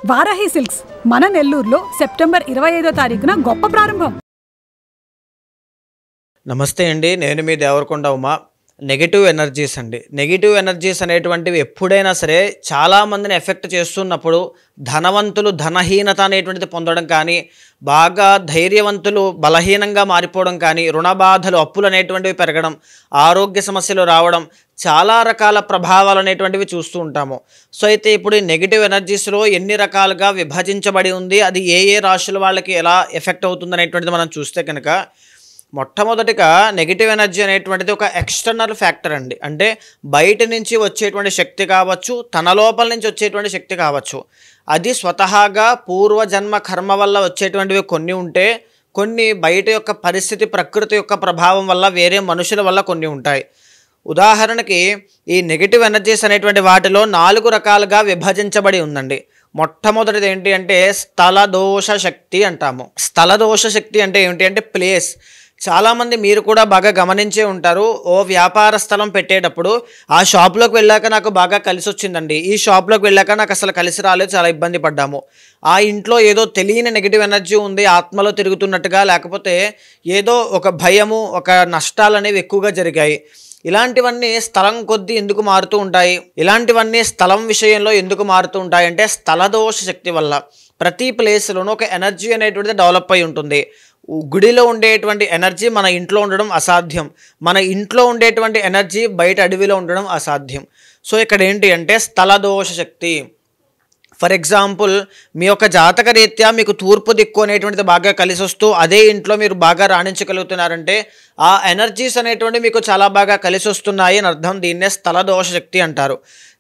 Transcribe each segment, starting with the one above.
Varahi silks మన నెల్లూరులో September 25వ తారీఖున గొప్ప ప్రారంభం. నమస్తే అండి, నేను మీ దేవరకొండ ఉమా. నెగిటివ్ ఎనర్జీస్ అండి. నెగిటివ్ ఎనర్జీస్ అనేటువంటివి ఎప్పుడైనా సరే చాలామందిని ఎఫెక్ట్ చేస్తున్నప్పుడు ధనవంతులు ధనహీనత అనేటువంటిది పొందడం కానీ, బాగా ధైర్యవంతులు బలహీనంగా మారిపోవడం కానీ, రుణ బాధలు అప్పులు అనేటువంటివి పెరగడం, ఆరోగ్య సమస్యలు రావడం, చాలా రకాల ప్రభావాలు అనేటువంటివి చూస్తూ ఉంటాము. సో అయితే ఇప్పుడు ఈ నెగిటివ్ ఎనర్జీస్లో ఎన్ని రకాలుగా విభజించబడి ఉంది, అది ఏ ఏ రాశుల వాళ్ళకి ఎలా ఎఫెక్ట్ అవుతుంది అనేటువంటిది మనం చూస్తే కనుక, మొట్టమొదటిగా నెగిటివ్ ఎనర్జీ అనేటువంటిది ఒక ఎక్స్టర్నల్ ఫ్యాక్టర్ అండి. అంటే బయట నుంచి వచ్చేటువంటి శక్తి కావచ్చు, తన లోపల నుంచి వచ్చేటువంటి శక్తి కావచ్చు. అది స్వతహాగా పూర్వజన్మ కర్మ వల్ల వచ్చేటువంటివి కొన్ని ఉంటే, కొన్ని బయట యొక్క పరిస్థితి, ప్రకృతి యొక్క ప్రభావం వల్ల, వేరే మనుషుల వల్ల కొన్ని ఉంటాయి. ఉదాహరణకి ఈ నెగిటివ్ ఎనర్జీస్ అనేటువంటి వాటిలో 4 రకాలుగా విభజించబడి ఉందండి. మొట్టమొదటిది ఏంటి అంటే స్థల దోష శక్తి అంటాము. స్థల దోష శక్తి అంటే ఏమిటి అంటే ప్లేస్. చాలామంది మీరు కూడా బాగా గమనించే ఉంటారు, ఓ వ్యాపార స్థలం పెట్టేటప్పుడు ఆ షాప్లోకి వెళ్ళాక నాకు బాగా కలిసి వచ్చిందండి, ఈ షాప్లోకి వెళ్ళాక నాకు అసలు కలిసి రాలేదు, చాలా ఇబ్బంది పడ్డాము. ఆ ఇంట్లో ఏదో తెలియని నెగిటివ్ ఎనర్జీ ఉంది, ఆత్మలో తిరుగుతున్నట్టుగా, లేకపోతే ఏదో ఒక భయము, ఒక నష్టాలు అనేవి ఎక్కువగా జరిగాయి. ఇలాంటివన్నీ స్థలం కొద్దీ ఎందుకు మారుతూ ఉంటాయి? ఇలాంటివన్నీ స్థలం విషయంలో ఎందుకు మారుతూ ఉంటాయి అంటే స్థలదోష శక్తి వల్ల. ప్రతి ప్లేస్లోనూ ఒక ఎనర్జీ అనేటువంటిది డెవలప్ అయి ఉంటుంది. గుడిలో ఉండేటువంటి ఎనర్జీ మన ఇంట్లో ఉండడం అసాధ్యం, మన ఇంట్లో ఉండేటువంటి ఎనర్జీ బయట అడవిలో ఉండడం అసాధ్యం. సో ఇక్కడ ఏంటి అంటే స్థలదోష శక్తి. ఫర్ ఎగ్జాంపుల్, మీ యొక్క జాతక రీత్యా మీకు తూర్పు దిక్కు అనేటువంటిది బాగా కలిసి వస్తూ అదే ఇంట్లో మీరు బాగా రాణించగలుగుతున్నారంటే ఆ ఎనర్జీస్ అనేటువంటి మీకు చాలా బాగా కలిసి వస్తున్నాయి అని అర్థం. దీన్నే స్థలదోష శక్తి అంటారు.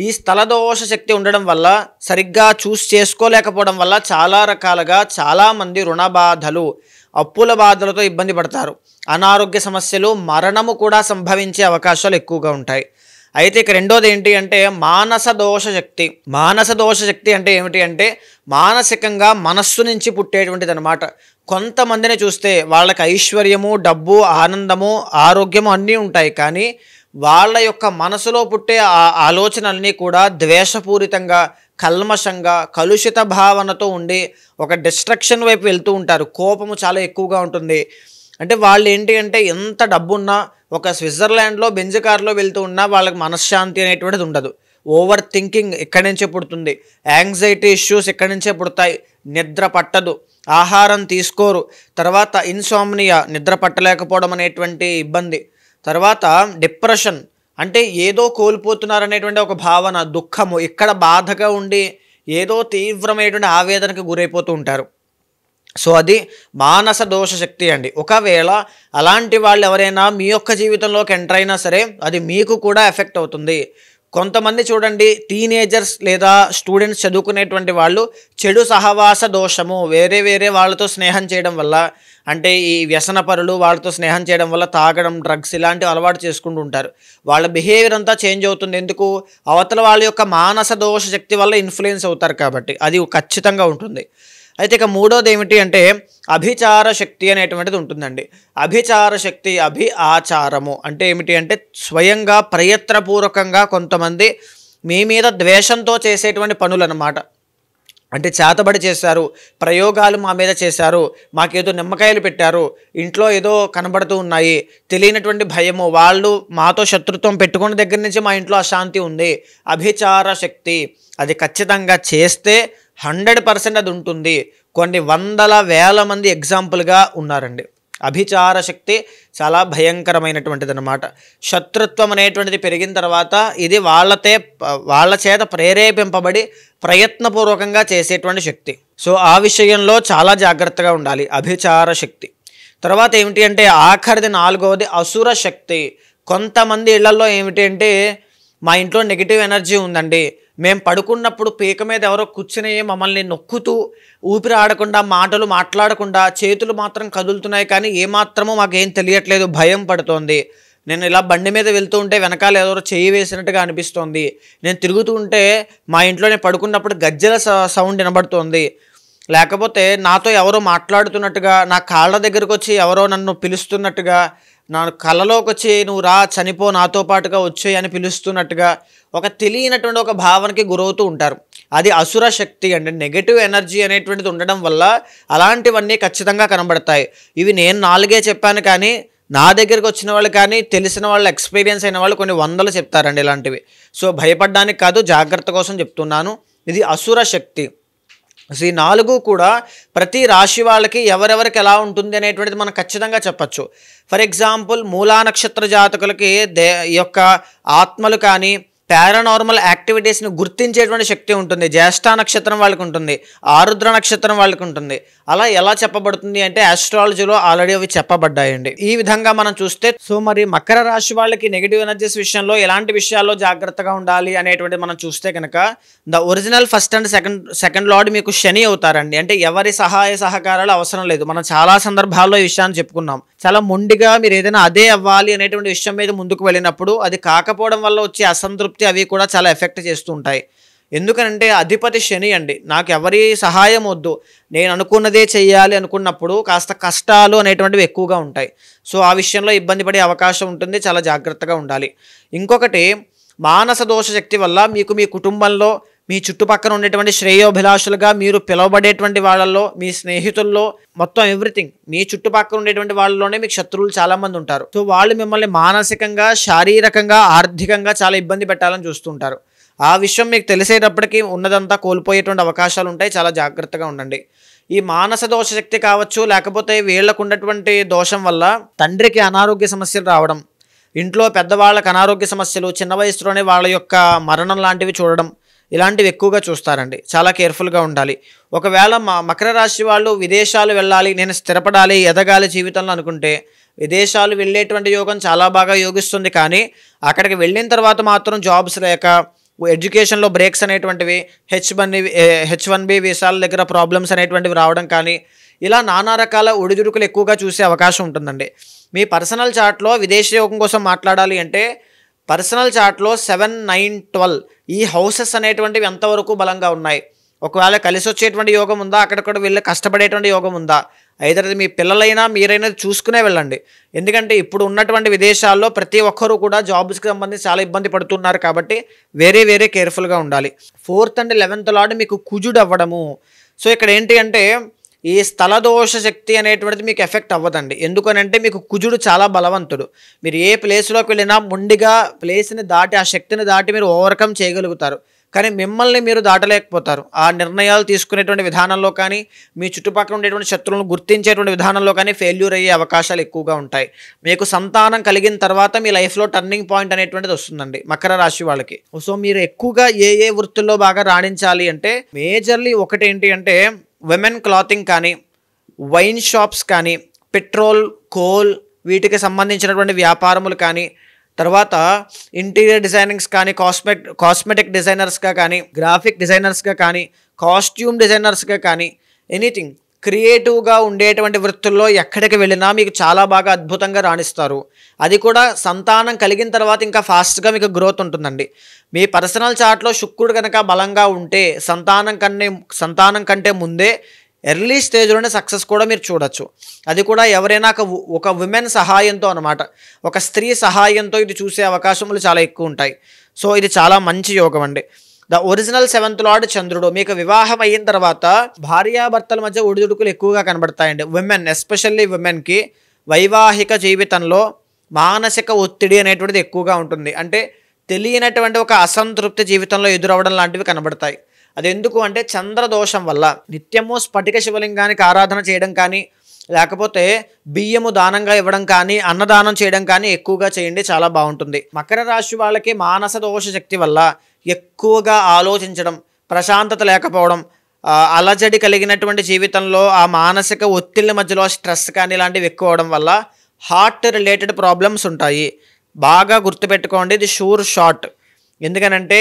ఈ స్థలదోష శక్తి ఉండడం వల్ల, సరిగ్గా చూస్ చేసుకోలేకపోవడం వల్ల చాలా రకాలుగా చాలామంది రుణ బాధలు, అప్పుల బాధలతో ఇబ్బంది పడతారు. అనారోగ్య సమస్యలు, మరణము కూడా సంభవించే అవకాశాలు ఎక్కువగా ఉంటాయి. అయితే ఇక రెండోది ఏంటి అంటే మానస దోష శక్తి. మానస దోష శక్తి అంటే ఏమిటి అంటే మానసికంగా మనస్సు నుంచి పుట్టేటువంటిది అనమాట. కొంతమందిని చూస్తే వాళ్ళకి ఐశ్వర్యము, డబ్బు, ఆనందము, ఆరోగ్యము అన్నీ ఉంటాయి, కానీ వాళ్ళ యొక్క మనసులో పుట్టే ఆలోచనలన్నీ కూడా ద్వేషపూరితంగా, కల్మషంగా, కలుషిత భావనతో ఉండి ఒక డిస్ట్రక్షన్ వైపు వెళ్తూ ఉంటారు. కోపము చాలా ఎక్కువగా ఉంటుంది. అంటే వాళ్ళు ఏంటి అంటే ఎంత డబ్బున్నా, ఒక స్విట్జర్లాండ్లో బెంజ్ కార్లో వెళ్తూ ఉన్నా వాళ్ళకి మనశ్శాంతి అనేటువంటిది ఉండదు. ఓవర్ థింకింగ్ ఇక్కడి నుంచే పుడుతుంది, యాంగ్జైటీ ఇష్యూస్ ఇక్కడి నుంచే పుడతాయి, నిద్ర పట్టదు, ఆహారం తీసుకోరు, తర్వాత ఇన్సోమ్నియా, నిద్ర పట్టలేకపోవడం అనేటువంటి ఇబ్బంది, తర్వాత డిప్రెషన్ అంటే ఏదో కోల్పోతున్నారనేటువంటి ఒక భావన, దుఃఖము, ఇక్కడ బాధగా ఉండి ఏదో తీవ్రమైనటువంటి ఆవేదనకు గురైపోతూ ఉంటారు. సో అది మానస దోష శక్తి అండి. ఒకవేళ అలాంటి వాళ్ళు ఎవరైనా మీ యొక్క జీవితంలోకి ఎంటర్ అయినా సరే అది మీకు కూడా ఎఫెక్ట్ అవుతుంది. కొంతమంది చూడండి, టీనేజర్స్ లేదా స్టూడెంట్స్ చదువుకునేటువంటి వాళ్ళు చెడు సహవాస దోషము, వేరే వేరే వాళ్ళతో స్నేహం చేయడం వల్ల, అంటే ఈ వ్యసనపరులు వాళ్ళతో స్నేహం చేయడం వల్ల తాగడం, డ్రగ్స్ ఇలాంటివి అలవాటు చేసుకుంటూ ఉంటారు. వాళ్ళ బిహేవియర్ అంతా చేంజ్ అవుతుంది. ఎందుకు? అవతల వాళ్ళ యొక్క మానస దోష శక్తి వల్ల ఇన్ఫ్లుయెన్స్ అవుతారు కాబట్టి అది ఖచ్చితంగా ఉంటుంది. అయితే ఇక మూడోది ఏమిటి అంటే అభిచార శక్తి అనేటువంటిది ఉంటుందండి. అభిచార శక్తి, ఆచారము అంటే ఏమిటి అంటే స్వయంగా ప్రయత్నపూర్వకంగా కొంతమంది మీ మీద ద్వేషంతో చేసేటువంటి పనులు అన్నమాట. అంటే చేతబడి చేశారు, ప్రయోగాలు మా మీద చేశారు, మాకేదో నిమ్మకాయలు పెట్టారు, ఇంట్లో ఏదో కనబడుతూ ఉన్నాయి, తెలియనటువంటి భయము, వాళ్ళు మాతో శత్రుత్వం పెట్టుకున్న దగ్గర నుంచి మా ఇంట్లో అశాంతి ఉంది. అభిచార శక్తి అది ఖచ్చితంగా చేస్తే 100% అది ఉంటుంది. కొన్ని వందల వేల మంది ఎగ్జాంపుల్గా ఉన్నారండి. అభిచార శక్తి చాలా భయంకరమైనటువంటిది అన్నమాట. శత్రుత్వం అనేటువంటిది పెరిగిన తర్వాత ఇది వాళ్ళ చేత ప్రేరేపింపబడి ప్రయత్నపూర్వకంగా చేసేటువంటి శక్తి. సో ఆ విషయంలో చాలా జాగ్రత్తగా ఉండాలి. అభిచార శక్తి. తర్వాత ఏమిటి అంటే ఆఖరిది 4వది అసుర శక్తి. కొంతమంది ఇళ్లలో ఏమిటి అంటే మా ఇంట్లో నెగిటివ్ ఎనర్జీ ఉందండి, మేము పడుకున్నప్పుడు పీక మీద ఎవరో కూర్చుని మమ్మల్ని నొక్కుతూ, ఊపిరి ఆడకుండా, మాటలు మాట్లాడకుండా, చేతులు మాత్రం కదులుతున్నాయి కానీ ఏమాత్రమో మాకేం తెలియట్లేదు, భయం పడుతోంది. నేను ఇలా బండి మీద వెళ్తూ ఉంటే వెనకాల ఎవరో చెయ్యి వేసినట్టుగా అనిపిస్తోంది. నేను తిరుగుతూ ఉంటే మా ఇంట్లో నేను పడుకున్నప్పుడు గజ్జల సౌండ్ వినబడుతోంది. లేకపోతే నాతో ఎవరో మాట్లాడుతున్నట్టుగా, నా కాళ్ళ దగ్గరకు వచ్చి ఎవరో నన్ను పిలుస్తున్నట్టుగా, నా కళ్ళలోకి వచ్చి నువ్వు రా చనిపో నాతో పాటుగా వచ్చేయి అని పిలుస్తున్నట్టుగా ఒక తెలియనటువంటి ఒక భావనకి గురవుతూ ఉంటారు. అది అసుర శక్తి అండి. నెగటివ్ ఎనర్జీ అనేటువంటిది ఉండడం వల్ల అలాంటివన్నీ ఖచ్చితంగా కనబడతాయి. ఇవి నేను 4 చెప్పాను, కానీ నా దగ్గరికి వచ్చిన వాళ్ళు కానీ తెలిసిన వాళ్ళు ఎక్స్పీరియన్స్ అయిన వాళ్ళు కొన్ని వందలు చెప్తారండి ఇలాంటివి. సో భయపడడానికి కాదు, జాగ్రత్త కోసం చెప్తున్నాను. ఇది అసుర శక్తి. ఈ 4 కూడా ప్రతి రాశి వాళ్ళకి ఎవరెవరికి ఎలా ఉంటుంది అనేటువంటిది మనం ఖచ్చితంగా చెప్పచ్చు. ఫర్ ఎగ్జాంపుల్ మూలా నక్షత్ర జాతకులకి ఈ యొక్క ఆత్మలు కానీ పారానార్మల్ యాక్టివిటీస్ని గుర్తించేటువంటి శక్తి ఉంటుంది. జ్యేష్ఠ నక్షత్రం వాళ్ళకి ఉంటుంది, ఆరుద్ర నక్షత్రం వాళ్ళకి ఉంటుంది. అలా ఎలా చెప్పబడుతుంది అంటే ఆస్ట్రాలజీలో ఆల్రెడీ అవి చెప్పబడ్డాయండి. ఈ విధంగా మనం చూస్తే సో మరి మకర రాశి వాళ్ళకి నెగిటివ్ ఎనర్జీస్ విషయంలో ఎలాంటి విషయాల్లో జాగ్రత్తగా ఉండాలి అనేటువంటిది మనం చూస్తే కనుక the original first and second lord మీకు శని అవుతారండి. అంటే ఎవరి సహాయ సహకారాలు అవసరం లేదు. మనం చాలా సందర్భాల్లో ఈ విషయాన్ని చెప్పుకున్నాం. చాలా మొండిగా మీరు ఏదైనా అదే అవ్వాలి అనేటువంటి విషయం మీద ముందుకు వెళ్ళినప్పుడు అది కాకపోవడం వల్ల వచ్చే అసంతృప్తి అవి కూడా చాలా ఎఫెక్ట్ చేస్తూ ఉంటాయి. ఎందుకంటే అధిపతి శని అండి. నాకు ఎవరి సహాయం వద్దు, నేను అనుకున్నదే చెయ్యాలి అనుకున్నప్పుడు కాస్త కష్టాలు అనేటువంటివి ఎక్కువగా ఉంటాయి. సో ఆ విషయంలో ఇబ్బంది పడే అవకాశం ఉంటుంది. చాలా జాగ్రత్తగా ఉండాలి. ఇంకొకటి, మానస దోష శక్తి వల్ల మీకు మీ కుటుంబంలో మీ చుట్టుపక్కల ఉండేటువంటి శ్రేయోభిలాషులుగా మీరు పిలువబడేటువంటి వాళ్ళల్లో, మీ స్నేహితుల్లో, మొత్తం ఎవ్రీథింగ్ మీ చుట్టుపక్కల ఉండేటువంటి వాళ్ళలోనే మీకు శత్రువులు చాలామంది ఉంటారు. సో వాళ్ళు మిమ్మల్ని మానసికంగా, శారీరకంగా, ఆర్థికంగా చాలా ఇబ్బంది పెట్టాలని చూస్తుంటారు. ఆ విషయం మీకు తెలిసేటప్పటికీ ఉన్నదంతా కోల్పోయేటువంటి అవకాశాలు ఉంటాయి. చాలా జాగ్రత్తగా ఉండండి. ఈ మానస దోష శక్తి కావచ్చు, లేకపోతే వీళ్ళకు ఉన్నటువంటి దోషం వల్ల తండ్రికి అనారోగ్య సమస్యలు రావడం, ఇంట్లో పెద్దవాళ్ళకి అనారోగ్య సమస్యలు, చిన్న వయసులోనే వాళ్ళ యొక్క మరణం లాంటివి చూడడం, ఇలాంటివి ఎక్కువగా చూస్తారండి. చాలా కేర్ఫుల్గా ఉండాలి. ఒకవేళ మకర రాశి వాళ్ళు విదేశాలు వెళ్ళాలి, నేను స్థిరపడాలి, ఎదగాలి జీవితంలో అనుకుంటే విదేశాలు వెళ్ళేటువంటి యోగం చాలా బాగా యోగిస్తుంది. కానీ అక్కడికి వెళ్ళిన తర్వాత మాత్రం జాబ్స్ లేక, ఎడ్యుకేషన్లో బ్రేక్స్ అనేటువంటివి, H1B వీసాల దగ్గర ప్రాబ్లమ్స్ అనేటువంటివి రావడం కానీ, ఇలా నానా రకాల ఒడిదుడుకులు ఎక్కువగా చూసే అవకాశం ఉంటుందండి. మీ పర్సనల్ చార్ట్లో విదేశీ యోగం కోసం మాట్లాడాలి అంటే పర్సనల్ చార్ట్లో 7, 9, 12 ఈ హౌసెస్ అనేటువంటివి ఎంతవరకు బలంగా ఉన్నాయి, ఒకవేళ కలిసి వచ్చేటువంటి యోగం ఉందా, అక్కడక్కడ వెళ్ళి కష్టపడేటువంటి యోగం ఉందా, ఐదరది మీ పిల్లలైనా మీరైనా చూసుకునే వెళ్ళండి. ఎందుకంటే ఇప్పుడు ఉన్నటువంటి విదేశాల్లో ప్రతి ఒక్కరూ కూడా జాబ్స్కి సంబంధించి చాలా ఇబ్బంది పడుతున్నారు. కాబట్టి వేరే కేర్ఫుల్గా ఉండాలి. 4th and 11th లార్డ్ మీకు కుజుడు అవ్వడము. సో ఇక్కడ ఏంటి అంటే ఈ స్థలదోష శక్తి అనేటువంటిది మీకు ఎఫెక్ట్ అవ్వదండి. ఎందుకనంటే మీకు కుజుడు చాలా బలవంతుడు. మీరు ఏ ప్లేస్లోకి వెళ్ళినా మొండిగా ప్లేస్ని దాటి, ఆ శక్తిని దాటి మీరు ఓవర్కమ్ చేయగలుగుతారు. కానీ మిమ్మల్ని మీరు దాటలేకపోతారు. ఆ నిర్ణయాలు తీసుకునేటువంటి విధానంలో కానీ, మీ చుట్టుపక్కల ఉండేటువంటి శత్రువులను గుర్తించేటువంటి విధానంలో కానీ ఫెయిల్యూర్ అయ్యే అవకాశాలు ఎక్కువగా ఉంటాయి. మీకు సంతానం కలిగిన తర్వాత మీ లైఫ్లో టర్నింగ్ పాయింట్ అనేటువంటిది వస్తుందండి మకర రాశి వాళ్ళకి. సో మీరు ఎక్కువగా ఏ వృత్తుల్లో బాగా రాణించాలి అంటే మేజర్లీ ఒకటేంటి అంటే విమెన్ క్లాతింగ్ కానీ, వైన్ షాప్స్ కానీ, పెట్రోల్, కోల్ వీటికి సంబంధించినటువంటి వ్యాపారములు కానీ, తర్వాత ఇంటీరియర్ డిజైనింగ్స్ కానీ, కాస్మెటిక్ డిజైనర్స్గా కానీ, గ్రాఫిక్ డిజైనర్స్గా కానీ, కాస్ట్యూమ్ డిజైనర్స్గా కానీ, ఎనీథింగ్ క్రియేటివ్గా ఉండేటువంటి వృత్తుల్లో ఎక్కడికి వెళ్ళినా మీకు చాలా బాగా అద్భుతంగా రాణిస్తారు. అది కూడా సంతానం కలిగిన తర్వాత ఇంకా ఫాస్ట్గా మీకు గ్రోత్ ఉంటుందండి. మీ పర్సనల్ చార్ట్లో శుక్రుడు కనుక బలంగా ఉంటే సంతానం కంటే ముందే ఎర్లీ స్టేజ్లోనే సక్సెస్ కూడా మీరు చూడొచ్చు. అది కూడా ఎవరైనా ఒక విమెన్ సహాయంతో అనమాట, ఒక స్త్రీ సహాయంతో ఇది చూసే అవకాశములు చాలా ఎక్కువ ఉంటాయి. సో ఇది చాలా మంచి యోగం అండి. ద ఒరిజినల్ 7th లార్డ్ చంద్రుడు. మీకు వివాహం అయిన తర్వాత భార్యాభర్తల మధ్య ఒడిదుడుకులు ఎక్కువగా కనబడతాయండి. విమెన్, ఎస్పెషల్లీ విమెన్కి వైవాహిక జీవితంలో మానసిక ఒత్తిడి అనేటువంటిది ఎక్కువగా ఉంటుంది. అంటే తెలియనటువంటి ఒక అసంతృప్తి జీవితంలో ఎదురవడం లాంటివి కనబడతాయి. అది ఎందుకు అంటే చంద్రదోషం వల్ల. నిత్యము స్ఫటిక శివలింగానికి ఆరాధన చేయడం కానీ, లేకపోతే బియ్యము దానంగా ఇవ్వడం కానీ, అన్నదానం చేయడం కానీ ఎక్కువగా చేయండి, చాలా బాగుంటుంది. మకర రాశి వాళ్ళకి మానస దోష శక్తి వల్ల ఎక్కువగా ఆలోచించడం, ప్రశాంతత లేకపోవడం, అలజడి కలిగినటువంటి జీవితంలో ఆ మానసిక ఒత్తిళ్ళ మధ్యలో స్ట్రెస్ కానీ ఇలాంటివి ఎక్కువ అవడం వల్ల హార్ట్ రిలేటెడ్ ప్రాబ్లమ్స్ ఉంటాయి. బాగా గుర్తుపెట్టుకోండి, ఇది షూర్ షార్ట్. ఎందుకనంటే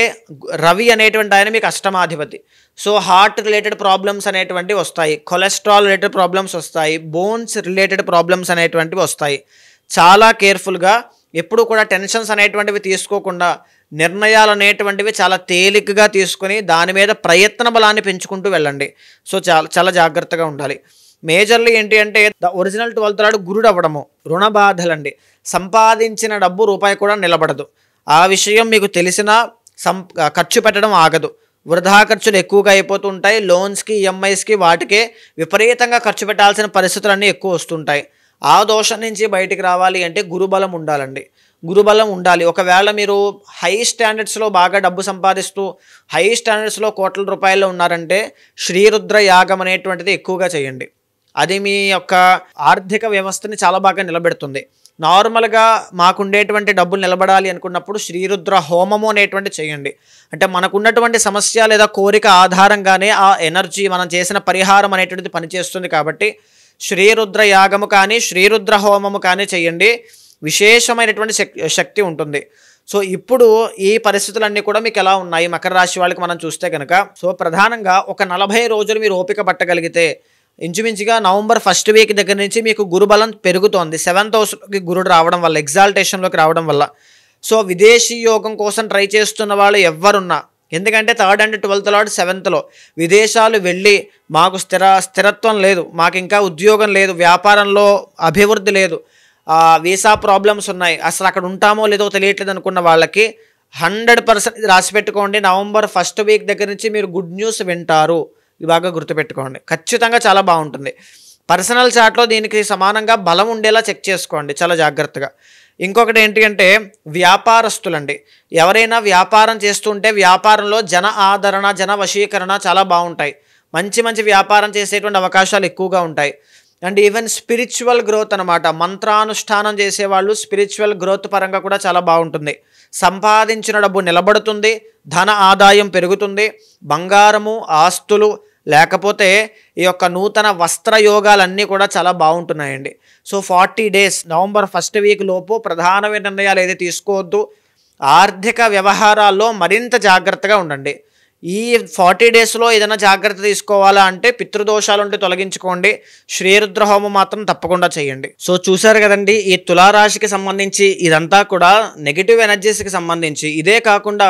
రవి అనేటువంటి ఆయన మీకు అష్టమాధిపతి. సో హార్ట్ రిలేటెడ్ ప్రాబ్లమ్స్ అనేటువంటివి వస్తాయి, కొలెస్ట్రాల్ రిలేటెడ్ ప్రాబ్లమ్స్ వస్తాయి, బోన్స్ రిలేటెడ్ ప్రాబ్లమ్స్ అనేటువంటివి వస్తాయి. చాలా కేర్ఫుల్గా ఎప్పుడు కూడా టెన్షన్స్ అనేటువంటివి తీసుకోకుండా నిర్ణయాలు అనేటువంటివి చాలా తేలికగా తీసుకొని దాని మీద ప్రయత్న బలాన్ని పెంచుకుంటూ వెళ్ళండి. సో చాలా జాగ్రత్తగా ఉండాలి. మేజర్లీ ఏంటి అంటే ద ఒరిజినల్ 12th లార్డ్ గురుడు అవ్వడము, రుణ బాధలండి. సంపాదించిన డబ్బు రూపాయి కూడా నిలబడదు. ఆ విషయం మీకు తెలిసినా ఖర్చు పెట్టడం ఆగదు. వృధా ఖర్చులు ఎక్కువగా అయిపోతూ ఉంటాయి. లోన్స్కి, ఈఎంఐస్కి వాటికే విపరీతంగా ఖర్చు పెట్టాల్సిన పరిస్థితులన్నీ ఎక్కువ వస్తుంటాయి. ఆ దోషం నుంచి బయటికి రావాలి అంటే గురుబలం ఉండాలండి. గురుబలం ఉండాలి. ఒకవేళ మీరు హై స్టాండర్డ్స్లో బాగా డబ్బు సంపాదిస్తూ హై స్టాండర్డ్స్లో కోట్ల రూపాయల్లో ఉన్నారంటే శ్రీరుద్ర యాగం అనేటువంటిది ఎక్కువగా చేయండి. అది మీ యొక్క ఆర్థిక వ్యవస్థని చాలా బాగా నిలబెడుతుంది. నార్మల్గా మాకుండేటువంటి డబ్బులు నిలబడాలి అనుకున్నప్పుడు శ్రీరుద్ర హోమము అనేటువంటి చేయండి. అంటే మనకున్నటువంటి సమస్య లేదా కోరిక ఆధారంగానే ఆ ఎనర్జీ మనం చేసిన పరిహారం అనేటువంటిది పనిచేస్తుంది. కాబట్టి శ్రీరుద్ర యాగము కానీ శ్రీరుద్ర హోమము కానీ చేయండి. విశేషమైనటువంటి శక్తి ఉంటుంది. సో ఇప్పుడు ఈ పరిస్థితులన్నీ కూడా మీకు ఎలా ఉన్నాయి మకర రాశి వాళ్ళకి మనం చూస్తే కనుక, సో ప్రధానంగా ఒక 40 రోజులు మీరు ఓపిక పట్టగలిగితే ఇంచుమించుగా నవంబర్ 1st వీక్ దగ్గర నుంచి మీకు గురుబలం పెరుగుతోంది. 7th హౌస్లోకి గురుడు రావడం వల్ల, ఎగ్జాల్టేషన్లోకి రావడం వల్ల. సో విదేశీ యోగం కోసం ట్రై చేస్తున్న వాళ్ళు ఎవరున్నా, ఎందుకంటే 3rd and 12th లార్డ్ 7thలో విదేశాలు వెళ్ళి మాకు స్థిరత్వం లేదు, మాకు ఇంకా ఉద్యోగం లేదు, వ్యాపారంలో అభివృద్ధి లేదు, వీసా ప్రాబ్లమ్స్ ఉన్నాయి, అసలు అక్కడ ఉంటామో లేదో తెలియట్లేదు అనుకున్న వాళ్ళకి 100% ఇది రాసి పెట్టుకోండి. నవంబర్ 1st వీక్ దగ్గర నుంచి మీరు గుడ్ న్యూస్ వింటారు. ఇది బాగా గుర్తుపెట్టుకోండి. ఖచ్చితంగా చాలా బాగుంటుంది. పర్సనల్ చార్ట్లో దీనికి సమానంగా బలం ఉండేలా చెక్ చేసుకోండి చాలా జాగ్రత్తగా. ఇంకొకటి ఏంటి అంటే వ్యాపారస్తులండి. ఎవరైనా వ్యాపారం చేస్తుంటే వ్యాపారంలో జన ఆదరణ, జన వశీకరణ చాలా బాగుంటాయి. మంచి మంచి వ్యాపారం చేసేటువంటి అవకాశాలు ఎక్కువగా ఉంటాయి. అండ్ ఈవెన్ స్పిరిచువల్ గ్రోత్ అనమాట. మంత్రానుష్ఠానం చేసేవాళ్ళు స్పిరిచువల్ గ్రోత్ పరంగా కూడా చాలా బాగుంటుంది. సంపాదించిన డబ్బు నిలబడుతుంది, ధన ఆదాయం పెరుగుతుంది, బంగారము, ఆస్తులు, లేకపోతే ఈ యొక్క నూతన వస్త్ర యోగాలన్నీ కూడా చాలా బాగుంటున్నాయండి. So 40 days November 1st week లోపు ప్రధానమైన నిర్ణయాలు ఏది తీసుకోవద్దు. ఆర్థిక వ్యవహారాల్లో మరింత జాగ్రత్తగా ఉండండి. ఈ 40 daysలో ఏదైనా జాగ్రత్త తీసుకోవాలా అంటే పితృదోషాలు ఉంటే తొలగించుకోండి. శ్రీరుద్ర హోమం మాత్రం తప్పకుండా చేయండి. సో చూసారు కదండి, ఈ తులారాశికి సంబంధించి ఇదంతా కూడా నెగిటివ్ ఎనర్జీస్కి సంబంధించి. ఇదే కాకుండా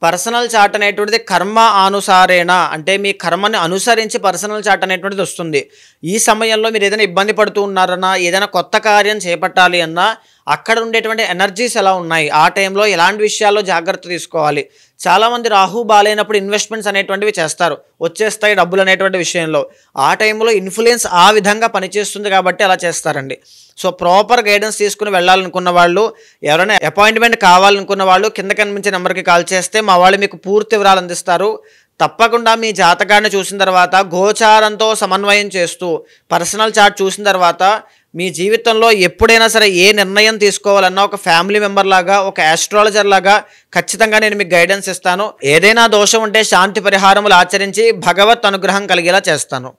పర్సనల్ చార్ట్ అనేటువంటిది కర్మ అనుసారేణ, అంటే మీ కర్మని అనుసరించి పర్సనల్ చార్ట్ అనేటువంటిది వస్తుంది. ఈ సమయంలో మీరు ఏదైనా ఇబ్బంది పడుతూ ఉన్నారన్నా, ఏదైనా కొత్త కార్యం చేపట్టాలి అన్నా అక్కడ ఉండేటువంటి ఎనర్జీస్ ఎలా ఉన్నాయి, ఆ టైంలో ఎలాంటి విషయాల్లో జాగ్రత్త తీసుకోవాలి. చాలామంది రాహు బాలేనప్పుడు ఇన్వెస్ట్మెంట్స్ అనేటువంటివి చేస్తారు, వచ్చేస్తాయి డబ్బులు అనేటువంటి విషయంలో. ఆ టైంలో ఇన్ఫ్లుయెన్స్ ఆ విధంగా పనిచేస్తుంది కాబట్టి అలా చేస్తారండి. సో ప్రాపర్ గైడెన్స్ తీసుకుని వెళ్ళాలనుకున్న వాళ్ళు, ఎవరైనా అపాయింట్మెంట్ కావాలనుకున్న వాళ్ళు కింద కనిపించే నెంబర్కి కాల్ చేస్తే మా వాళ్ళు మీకు పూర్తి వివరాలు అందిస్తారు. తప్పకుండా మీ జాతకాన్ని చూసిన తర్వాత గోచారంతో సమన్వయం చేస్తూ పర్సనల్ చార్ట్ చూసిన తర్వాత మీ జీవితంలో ఎప్పుడైనా సరే ఏ నిర్ణయం తీసుకోవాలన్నా ఒక ఫ్యామిలీ మెంబర్ లాగా, ఒక ఆస్ట్రాలజర్ లాగా ఖచ్చితంగా నేను మీకు గైడెన్స్ ఇస్తాను. ఏదైనా దోషం ఉంటే శాంతి పరిహారములు ఆచరించి భగవత్ అనుగ్రహం కలిగేలా చేస్తాను.